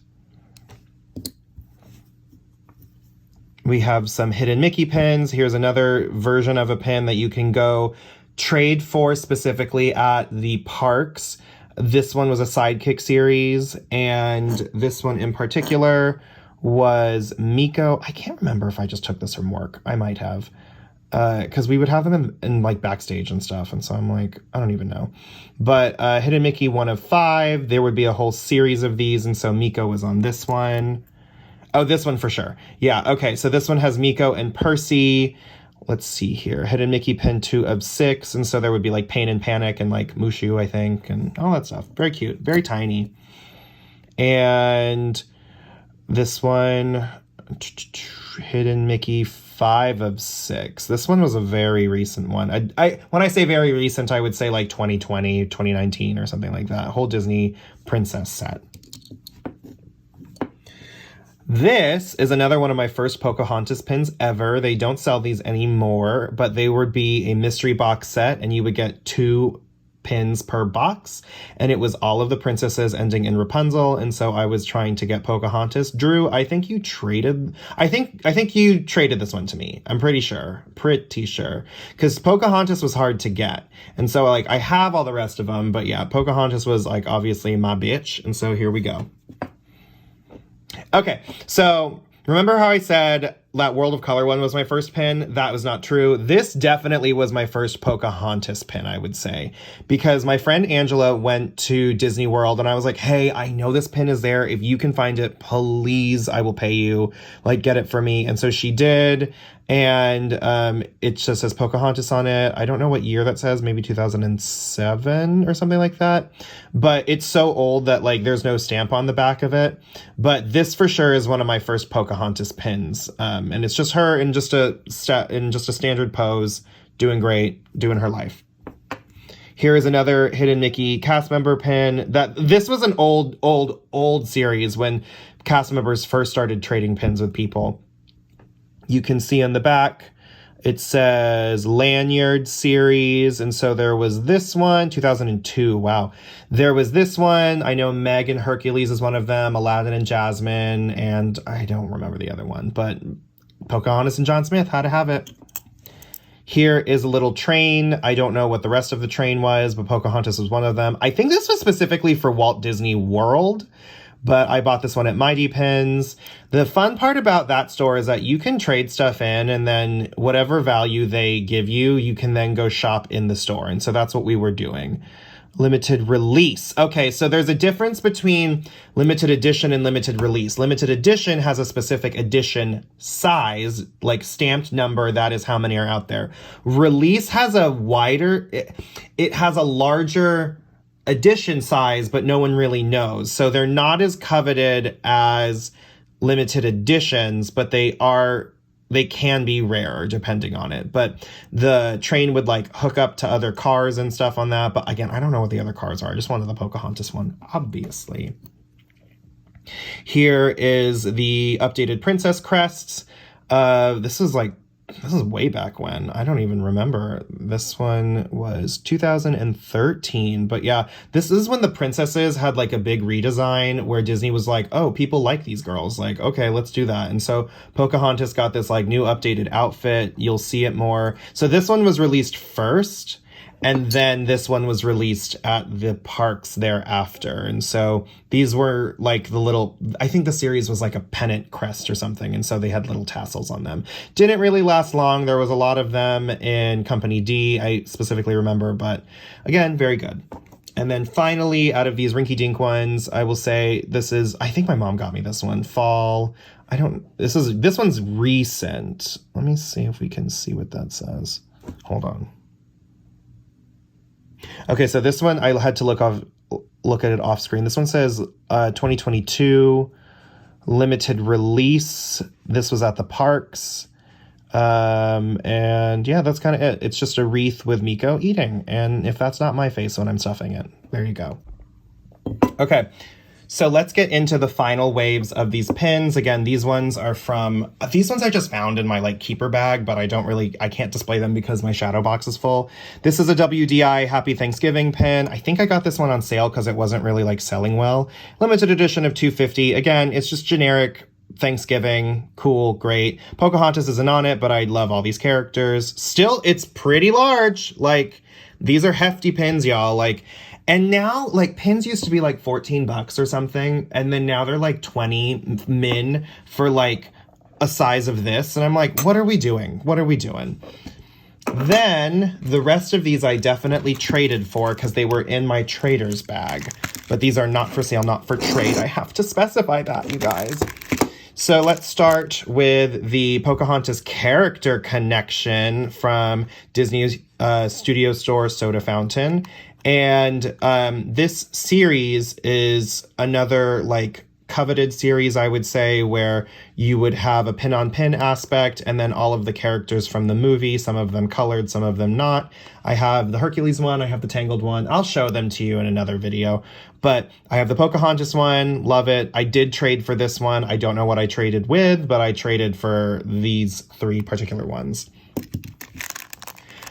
We have some hidden Mickey pins. Here's another version of a pin that you can go trade for specifically at the parks. This one was a Sidekick series, and this one in particular was Miko. I can't remember if I just took this from work. I might have, because we would have them in like backstage and stuff, and so I'm like, I don't even know. But Hidden Mickey 1 of 5. There would be a whole series of these, and so Miko was on this one. Oh, this one for sure. Yeah, okay, so this one has Miko and Percy. Let's see here. Hidden Mickey pin 2 of 6. And so there would be like Pain and Panic and like Mushu, I think, and all that stuff. Very cute. Very tiny. And this one, Hidden Mickey 5 of 6. This one was a very recent one. I when I say very recent, I would say like 2020, 2019 or something like that. Whole Disney princess set. This is another one of my first Pocahontas pins ever. They don't sell these anymore, but they would be a mystery box set, and you would get 2 pins per box, and it was all of the princesses ending in Rapunzel, and so I was trying to get Pocahontas. Drew, I think you traded this one to me. I'm pretty sure, because Pocahontas was hard to get, and so like I have all the rest of them, but yeah, Pocahontas was like obviously my bitch, and so here we go. Okay, so remember how I said that World of Color one was my first pin? That was not true. This definitely was my first Pocahontas pin, I would say, because my friend Angela went to Disney World and I was like, hey, I know this pin is there. If you can find it, please, I will pay you. Like, get it for me. And so she did. And it just says Pocahontas on it. I don't know what year that says, maybe 2007 or something like that. But it's so old that like there's no stamp on the back of it. But this for sure is one of my first Pocahontas pins. And it's just her in just a standard pose, doing great, doing her life. Here is another Hidden Mickey cast member pin. This was an old series when cast members first started trading pins with people. You can see on the back, it says Lanyard series. And so there was this one, 2002. Wow. There was this one. I know Meg and Hercules is one of them, Aladdin and Jasmine, and I don't remember the other one, but Pocahontas and John Smith had to have it. Here is a little train. I don't know what the rest of the train was, but Pocahontas was one of them. I think this was specifically for Walt Disney World, but I bought this one at Mighty Pins. The fun part about that store is that you can trade stuff in, and then whatever value they give you, you can then go shop in the store. And so that's what we were doing. Limited release. Okay, so there's a difference between limited edition and limited release. Limited edition has a specific edition size, like stamped number, that is how many are out there. Release has a wider, it has a larger edition size, but no one really knows. So they're not as coveted as limited editions, but they can be rare depending on it. But the train would like hook up to other cars and stuff on that. But again, I don't know what the other cars are. I just wanted the Pocahontas one, obviously. Here is the updated princess crests. This is like this is way back when. I don't even remember. This one was 2013. But yeah, this is when the princesses had like a big redesign where Disney was like, oh, people like these girls. Like, okay, let's do that. And so Pocahontas got this like new updated outfit. You'll see it more. So this one was released first. And then this one was released at the parks thereafter. And so these were like the little, I think the series was like a pennant crest or something. And so they had little tassels on them. Didn't really last long. There was a lot of them in Company D, I specifically remember. But again, very good. And then finally, out of these rinky-dink ones, I will say this is, I think my mom got me this one, fall. This one's recent. Let me see if we can see what that says. Hold on. Okay, so this one, I had to look at it off screen. This one says 2022 limited release. This was at the parks. And yeah, that's kind of it. It's just a wreath with Miko eating. And if that's not my face when I'm stuffing it, there you go. Okay. So let's get into the final waves of these pins. Again, these ones I just found in my like keeper bag, but I can't display them because my shadow box is full. This is a WDI Happy Thanksgiving pin. I think I got this one on sale because it wasn't really like selling well. Limited edition of 250. Again, it's just generic Thanksgiving. Cool, great. Pocahontas isn't on it, but I love all these characters. Still, it's pretty large. Like, these are hefty pins, y'all. Like, and now, like, pins used to be like $14 or something, and then now they're like 20 min for like a size of this. And I'm like, what are we doing? What are we doing? Then the rest of these I definitely traded for because they were in my trader's bag. But these are not for sale, not for trade. I have to specify that, you guys. So let's start with the Pocahontas character connection from Disney's Studio Store Soda Fountain. And this series is another like coveted series, I would say, where you would have a pin-on-pin aspect and then all of the characters from the movie, some of them colored, some of them not. I have the Hercules one, I have the Tangled one. I'll show them to you in another video. But I have the Pocahontas one, love it. I did trade for this one. I don't know what I traded with, but I traded for these three particular ones.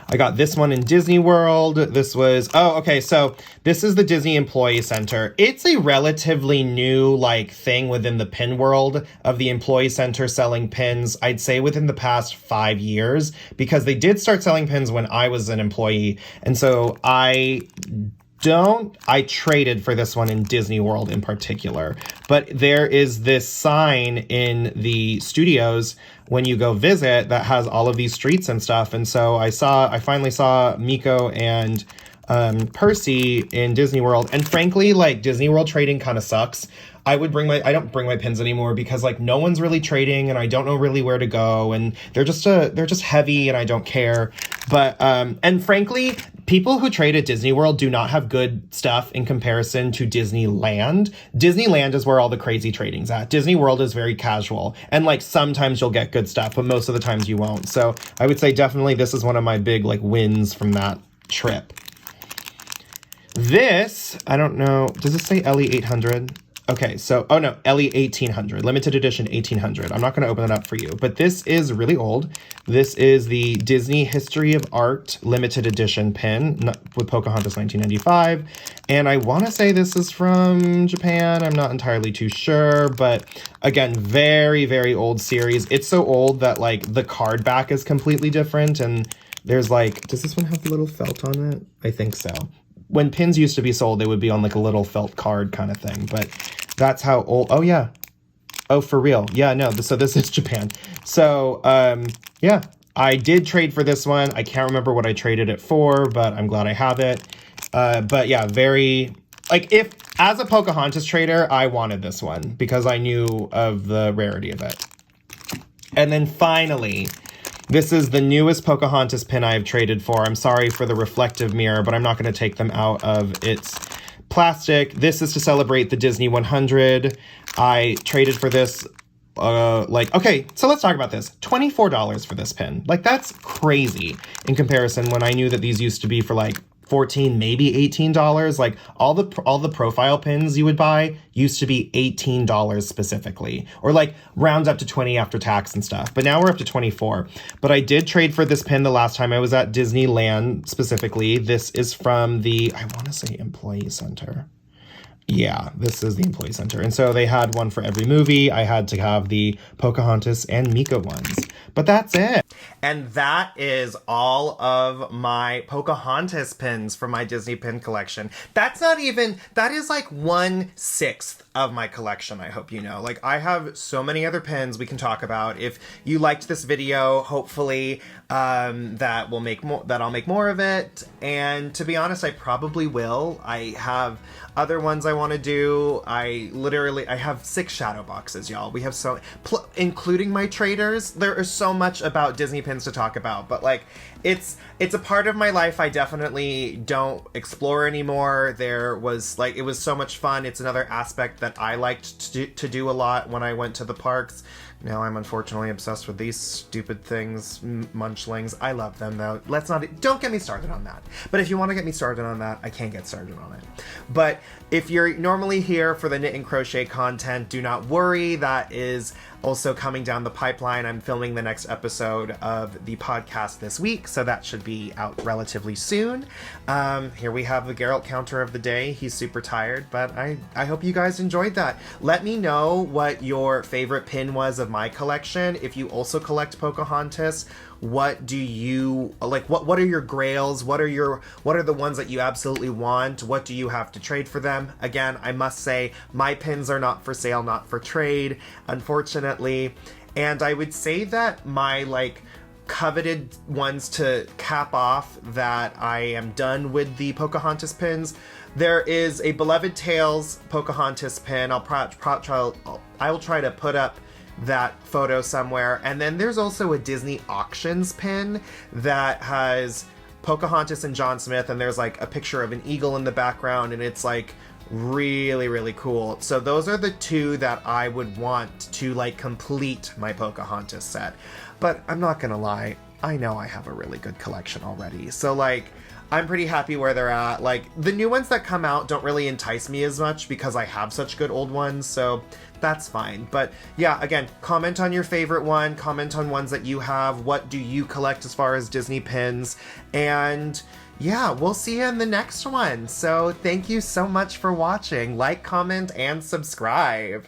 I got this one in Disney World. This was, so this is the Disney Employee Center. It's a relatively new like thing within the pin world of the Employee Center selling pins, I'd say within the past 5 years, because they did start selling pins when I was an employee. And so I traded for this one in Disney World in particular, but there is this sign in the studios when you go visit that has all of these streets and stuff. And so I finally saw Miko and Percy in Disney World. And frankly, like Disney World trading kind of sucks. I don't bring my pins anymore because like no one's really trading and I don't know really where to go. And they're just heavy and I don't care. But, and frankly, people who trade at Disney World do not have good stuff in comparison to Disneyland. Disneyland is where all the crazy trading's at. Disney World is very casual. And like sometimes you'll get good stuff, but most of the times you won't. So I would say definitely this is one of my big like wins from that trip. This, I don't know, does it say LE 800? Okay, so, oh no, LE 1800, limited edition 1800. I'm not going to open it up for you, but this is really old. This is the Disney History of Art limited edition pin with Pocahontas 1995. And I want to say this is from Japan. I'm not entirely too sure, but again, very, very old series. It's so old that like the card back is completely different. And there's like, does this one have a little felt on it? I think so. When pins used to be sold, they would be on like a little felt card kind of thing, but that's how old. Oh yeah. Oh, for real. Yeah, no. So this is Japan. So, yeah, I did trade for this one. I can't remember what I traded it for, but I'm glad I have it. But yeah, very like if as a Pocahontas trader, I wanted this one because I knew of the rarity of it. And then finally, this is the newest Pocahontas pin I have traded for. I'm sorry for the reflective mirror, but I'm not going to take them out of its plastic. This is to celebrate the Disney 100. I traded for this, okay, so let's talk about this. $24 for this pin. Like, that's crazy in comparison when I knew that these used to be for like $14, maybe $18. Like all the profile pins you would buy used to be $18 specifically, or like round up to 20 after tax and stuff. But now we're up to 24. But I did trade for this pin the last time I was at Disneyland specifically. This is from the, I want to say Employee Center. Yeah, this is the Employee Center. And so they had one for every movie. I had to have the Pocahontas and Mika ones. But that's it. And that is all of my Pocahontas pins from my Disney pin collection. That is like 1/6 of my collection, I hope you know. Like, I have so many other pins we can talk about. If you liked this video, hopefully that I'll make more of it. And to be honest, I probably will. I have other ones I want to do. I have 6 shadow boxes, y'all. We have including my traders. There is so much about Disney pins to talk about, but like, it's a part of my life I definitely don't explore anymore. It was so much fun. It's another aspect that I liked to do a lot when I went to the parks. Now I'm unfortunately obsessed with these stupid things, munchlings. I love them though. Don't get me started on that. But if you want to get me started on that, I can get started on it. But if you're normally here for the knit and crochet content, do not worry. That is also coming down the pipeline. I'm filming the next episode of the podcast this week, so that should be out relatively soon. Here we have the Geralt counter of the day. He's super tired, but I hope you guys enjoyed that. Let me know what your favorite pin was of my collection. If you also collect Pocahontas, what do you like? What are your grails? What are the ones that you absolutely want? What do you have to trade for them? Again, I must say my pins are not for sale, not for trade, unfortunately. And I would say that my like coveted ones to cap off that I am done with the Pocahontas pins. There is a Beloved Tales Pocahontas pin. I will try to put up that photo somewhere. And then there's also a Disney Auctions pin that has Pocahontas and John Smith, and there's like a picture of an eagle in the background, and it's like really, really cool. So those are the 2 that I would want to like complete my Pocahontas set. But I'm not gonna lie, I know I have a really good collection already. So like, I'm pretty happy where they're at. Like, the new ones that come out don't really entice me as much because I have such good old ones, so that's fine. But yeah, again, comment on your favorite one, comment on ones that you have, what do you collect as far as Disney pins, and yeah, we'll see you in the next one. So thank you so much for watching. Like, comment, and subscribe.